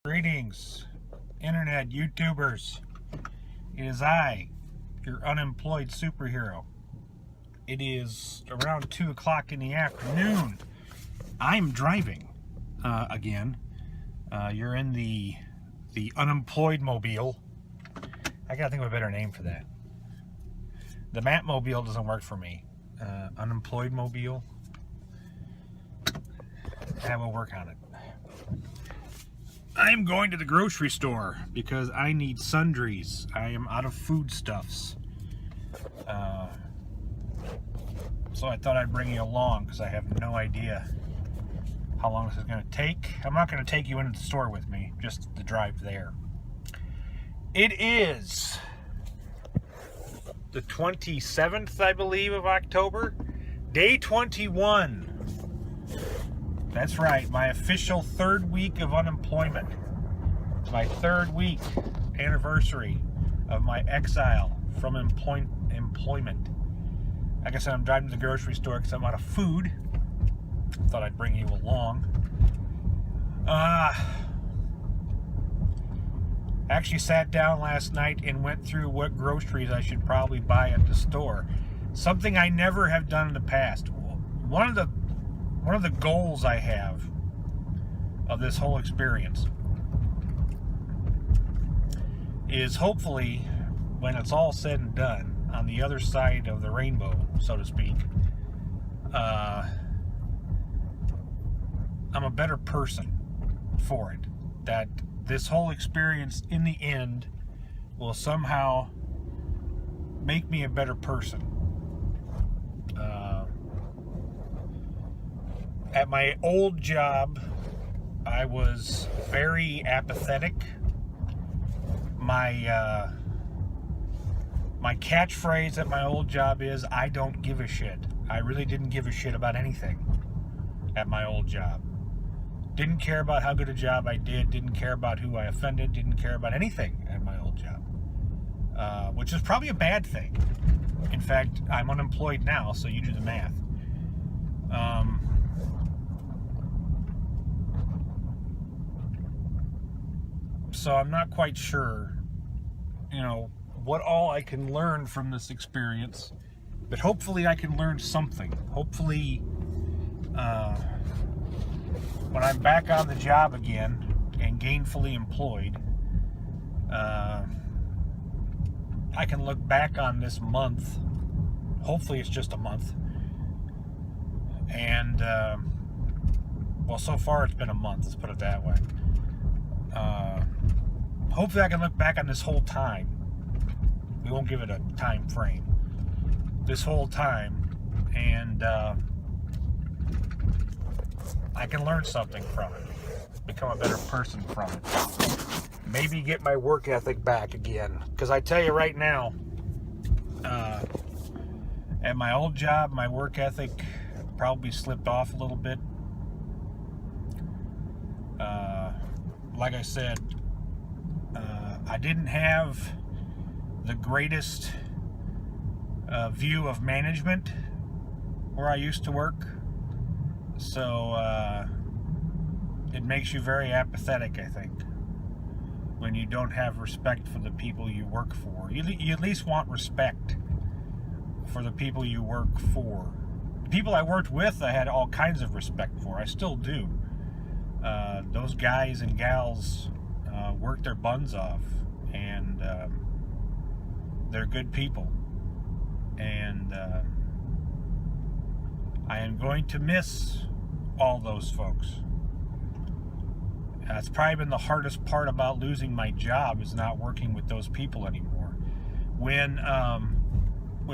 Greetings, internet YouTubers. It is I, your unemployed superhero. It is around 2 o'clock in the afternoon. I'm driving again. You're in the Unemployed mobile. I gotta think of a better name for that. The Matt mobile doesn't work for me. Unemployed mobile. I will work on it. I'm going to the grocery store because I need sundries. I am out of foodstuffs. So I thought I'd bring you along because I have no idea how long this is going to take. I'm not going to take you into the store with me, just the drive there. It is the 27th, I believe, of October. Day 21. That's right, my official third week of unemployment. My third week anniversary of my exile from employment. Like I said, I'm driving to the grocery store because I'm out of food. Thought I'd bring you along. Actually sat down last night and went through what groceries I should probably buy at the store. Something I never have done in the past. One of the goals I have of this whole experience is hopefully, when it's all said and done, on the other side of the rainbow, so to speak, I'm a better person for it. That this whole experience, in the end, will somehow make me a better person. At my old job, I was very apathetic. My catchphrase at my old job is, I don't give a shit. I really didn't give a shit about anything at my old job. Didn't care about how good a job I did, didn't care about who I offended, didn't care about anything at my old job. Which is probably a bad thing. In fact, I'm unemployed now, so you do the math. So I'm not quite sure, what all I can learn from this experience, but hopefully I can learn something. Hopefully, when I'm back on the job again and gainfully employed, I can look back on this month. Hopefully it's just a month. And, well, so far it's been a month, let's put it that way. Hopefully I can look back on this whole time. We won't give it a time frame. This whole time, and I can learn something from it. Become a better person from it. Maybe get my work ethic back again. Because I tell you right now, at my old job, my work ethic probably slipped off a little bit. Like I said, I didn't have the greatest view of management where I used to work. So it makes you very apathetic, I think, when you don't have respect for the people you work for. You at least want respect for the people you work for. The people I worked with, I had all kinds of respect for. I still do. Those guys and gals work their buns off, and they're good people. And I am going to miss all those folks. That's probably been the hardest part about losing my job, is not working with those people anymore. When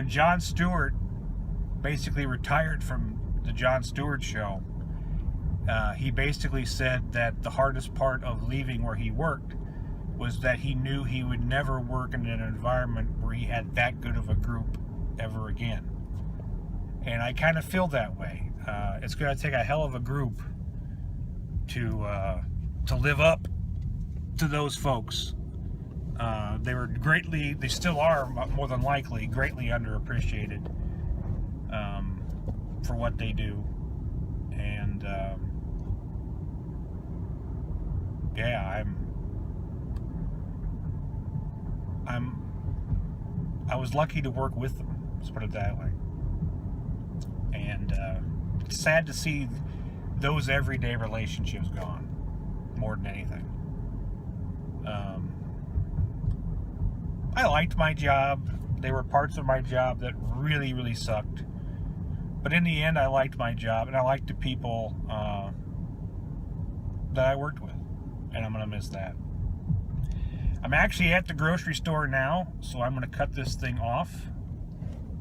Jon Stewart basically retired from the Jon Stewart show, he basically said that the hardest part of leaving where he worked was that he knew he would never work in an environment where he had that good of a group ever again. And I kind of feel that way. It's going to take a hell of a group to live up to those folks. They still are, more than likely, greatly underappreciated for what they do. And yeah, I was lucky to work with them. Let's put it that way. And it's sad to see those everyday relationships gone, more than anything. I liked my job. There were parts of my job that really, really sucked. But in the end, I liked my job, and I liked the people that I worked with. And I'm going to miss that. I'm actually at the grocery store now, so I'm going to cut this thing off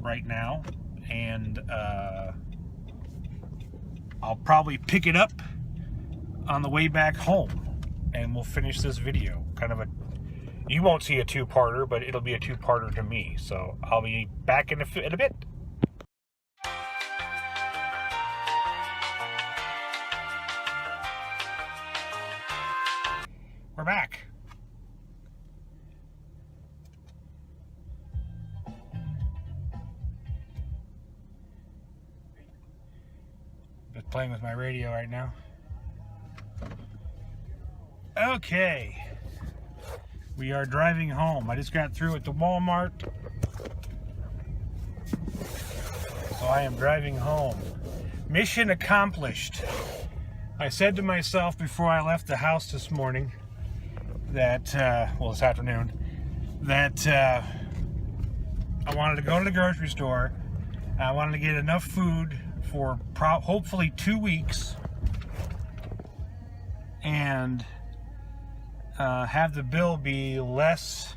right now. And I'll probably pick it up on the way back home, and we'll finish this video. You won't see a two-parter, but it'll be a two-parter to me. So I'll be back in a bit. We're back. Just playing with my radio right now. Okay. We are driving home. I just got through at the Walmart. So I am driving home. Mission accomplished. I said to myself before I left the house this morning that, this afternoon, that I wanted to go to the grocery store. I wanted to get enough food for hopefully 2 weeks, and have the bill be less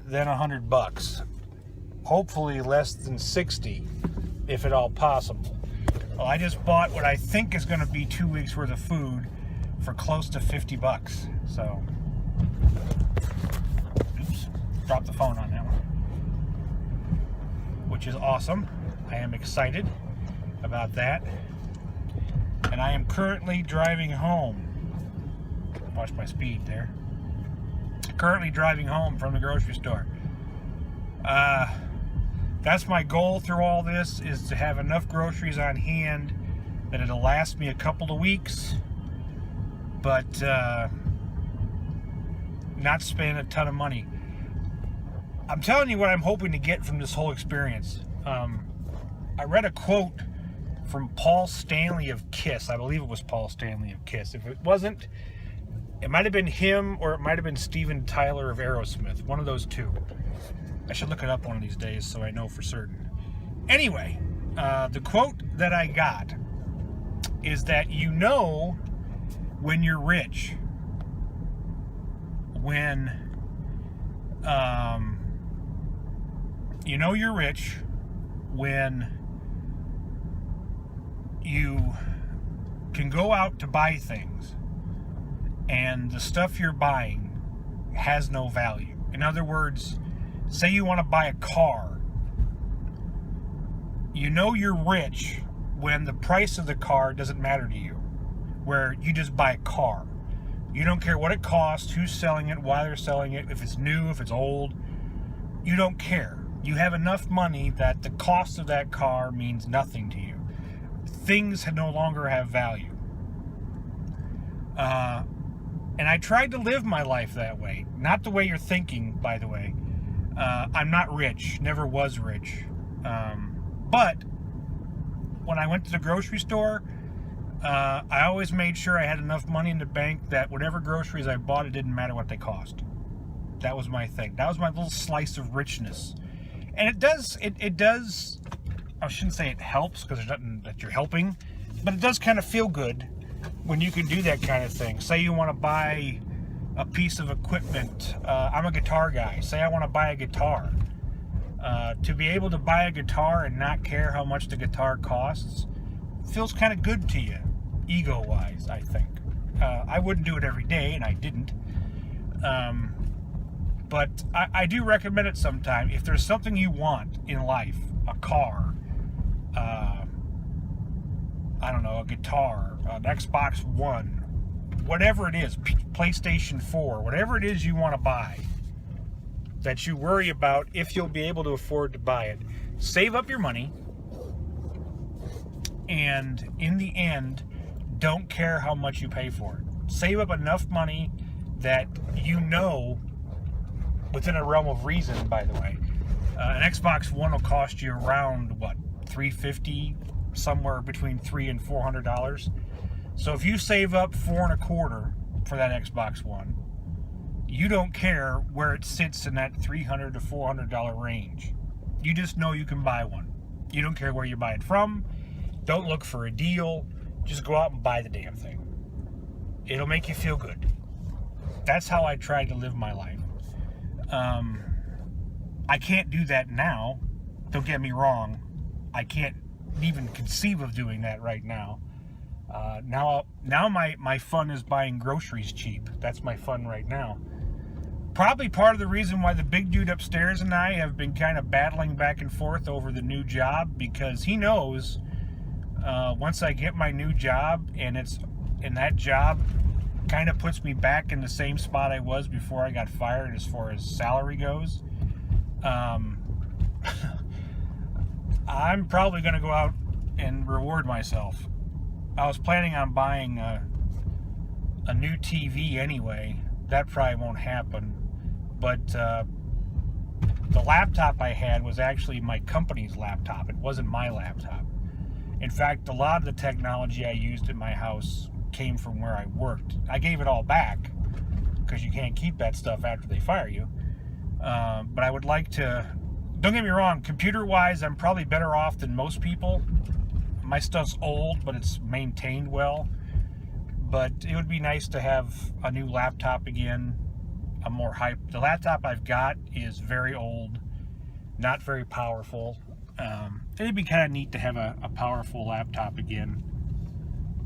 than $100. Hopefully less than 60, if at all possible. Well, I just bought what I think is going to be 2 weeks worth of food for close to $50. So, oops, dropped the phone on that one, which is awesome. I am excited about that. And I am currently driving home. Watch my speed there. Currently driving home from the grocery store. That's my goal through all this, is to have enough groceries on hand that it'll last me a couple of weeks, but not spend a ton of money. I'm telling you what I'm hoping to get from this whole experience. I read a quote from Paul Stanley of KISS. I believe it was Paul Stanley of KISS. If it wasn't, it might have been him, or it might have been Steven Tyler of Aerosmith. One of those two. I should look it up one of these days so I know for certain. Anyway, the quote that I got is that you know when you're rich when you know you're rich when you can go out to buy things and the stuff you're buying has no value. In other words, say you want to buy a car. You know you're rich when the price of the car doesn't matter to you, where you just buy a car. You don't care what it costs, who's selling it, why they're selling it, if it's new, if it's old. You don't care. You have enough money that the cost of that car means nothing to you. Things no longer have value. And I tried to live my life that way. Not the way you're thinking, by the way. I'm not rich, never was rich. But when I went to the grocery store, I always made sure I had enough money in the bank that whatever groceries I bought, it didn't matter what they cost. That was my thing. That was my little slice of richness. And it does, I shouldn't say it helps, because there's nothing that you're helping, but it does kind of feel good when you can do that kind of thing. Say you want to buy a piece of equipment. I'm a guitar guy. Say I want to buy a guitar. To be able to buy a guitar and not care how much the guitar costs feels kind of good to you, ego-wise, I think. I wouldn't do it every day, and I didn't. But I do recommend it sometime. If there's something you want in life, a car, I don't know, a guitar, an Xbox One, whatever it is, PlayStation 4, whatever it is you want to buy, that you worry about if you'll be able to afford to buy it, save up your money, and in the end, don't care how much you pay for it. Save up enough money that you know within a realm of reason, by the way. An Xbox One will cost you around, what, $350, somewhere between $300 and $400. So if you save up $425 for that Xbox One, you don't care where it sits in that $300 to $400 range. You just know you can buy one. You don't care where you buy it from. Don't look for a deal. Just go out and buy the damn thing. It'll make you feel good. That's how I try to live my life. I can't do that now. Don't get me wrong. I can't even conceive of doing that right now. Now my fun is buying groceries cheap. That's my fun right now. Probably part of the reason why the big dude upstairs and I have been kind of battling back and forth over the new job, because he knows once I get my new job, and that job kind of puts me back in the same spot I was before I got fired as far as salary goes. I'm probably going to go out and reward myself. I was planning on buying a new TV anyway. That probably won't happen. But the laptop I had was actually my company's laptop. It wasn't my laptop. In fact, a lot of the technology I used at my house came from where I worked. I gave it all back because you can't keep that stuff after they fire you. But I would like to, don't get me wrong, computer-wise, I'm probably better off than most people. My stuff's old, but it's maintained well. But it would be nice to have a new laptop again, a more hype. The laptop I've got is very old, not very powerful. It'd be kind of neat to have a powerful laptop again.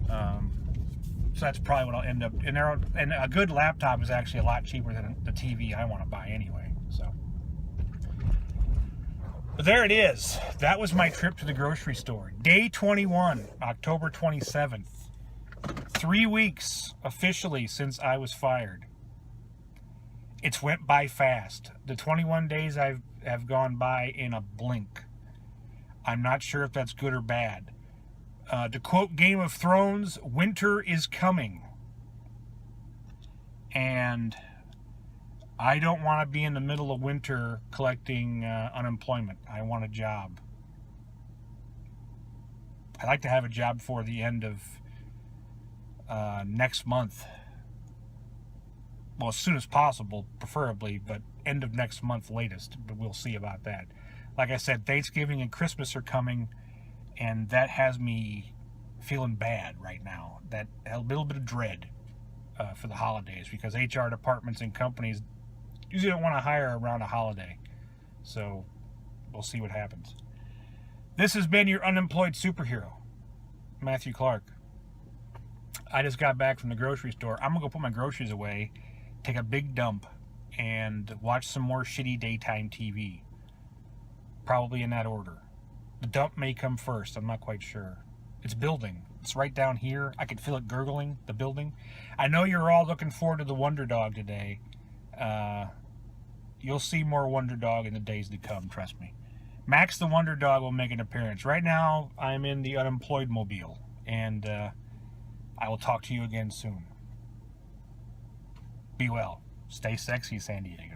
So that's probably what I'll end up. And a good laptop is actually a lot cheaper than the TV I want to buy anyway. So, but there it is. That was my trip to the grocery store. Day 21, October 27th. 3 weeks officially since I was fired. It's went by fast. The 21 days have gone by in a blink. I'm not sure if that's good or bad. To quote Game of Thrones, winter is coming. And I don't want to be in the middle of winter collecting unemployment. I want a job. I'd like to have a job for the end of next month. Well, as soon as possible, preferably, but end of next month latest. But we'll see about that. Like I said, Thanksgiving and Christmas are coming, and that has me feeling bad right now. That a little bit of dread for the holidays, because HR departments and companies usually don't want to hire around a holiday. So we'll see what happens. This has been your unemployed superhero, Matthew Clark. I just got back from the grocery store. I'm going to go put my groceries away, take a big dump, and watch some more shitty daytime TV. Probably in that order. The dump may come first. I'm not quite sure. It's building. It's right down here. I can feel it gurgling, the building. I know you're all looking forward to the Wonder Dog today. You'll see more Wonder Dog in the days to come, trust me. Max the Wonder Dog will make an appearance. Right now, I'm in the Unemployed mobile, and I will talk to you again soon. Be well. Stay sexy, San Diego.